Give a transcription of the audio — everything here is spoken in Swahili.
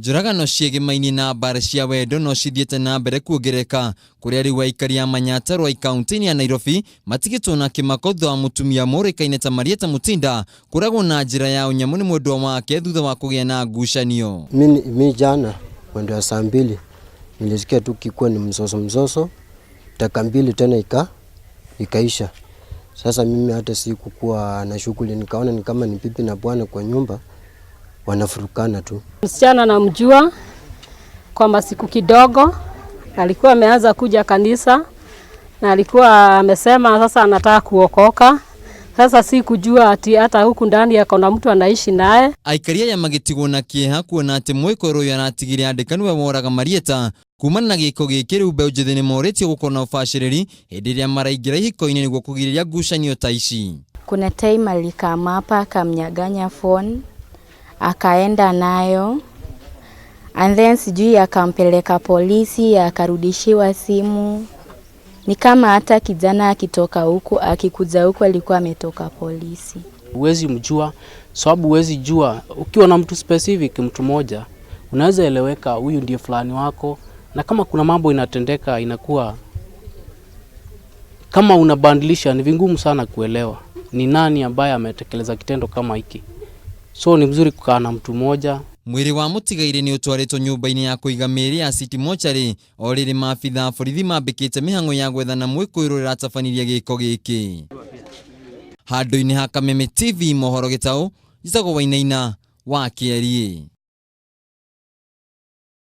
Njuragano ciĩgĩmaine na mbara cia wendo no cithiĩte na mbere kuongereka kũrĩa rĩu aikari a Manyatta Ruai kaunti-inĩ ya Nairobi matigĩtwo na kĩmako thutha wa mutumia mũũĩkaine ta Manyatta kuragwo na njira ya unyamu nĩ mwendwa wake thutha wa kũgĩa na ngucanio. Mimi jana mwendo wa saa 2 nilisikia tu kikuwa ni mzozo dakika 2 tena ikaisha. Sasa mimi hata sikukuwa na shughuli, nikaona ni kama ni bibi na bwana kwa nyumba wanafurukana tu. Msichana namjua kwa masiku kidogo, alikuwa ameanza kuja kanisa na alikuwa amesema sasa anataka kuokoka. Sasa sikujua ati hata huku ndani yako na mtu anaishi naye. Aikari ya makiuga na kieha kuona ati mwikoro yanatigire andikanu wa moraga Manyatta kuumana na gĩko gĩkĩ rĩu mbeũ njĩthĩ nĩ moretio gũkorwo na ũbacĩrĩri hĩndĩ ĩrĩa maraingĩra ihiko-inĩ nĩguo kũgirĩrĩria ngucanio ta ici. Kuna time alikama hapa akamnyaganya phone akaenda nayo, and then sijui akampeleka polisi akarudishiwa simu. Ni kama hata kijana akitoka huku akikuja huku alikuwa ametoka polisi. Huwezi mjua, sababu huwezi jua ukiwa na mtu specific, mtu moja unaweza eleweka huyu ndiye fulani wako, na kama kuna mambo inatendeka inakuwa kama unabandilisha, ni vingumu sana kuelewa ni nani ambaye ametekeleza kitendo kama hiki. So ni mzuri kukaa na mtu moja. Mwiri wa mutigaire ni utwaretwo nyumba-ini ya kuiga mĩĩrĩ ya city mochari o rĩrĩ maabitha a borithi mambĩkĩte mihang'o ya gwethana mwĩkũĩrwo rĩratabaniria gĩko gĩkĩ. Handũ-inĩ ha Kameme TV mohoro gĩtaũ njĩtagwo Wainaina wa Kiarie.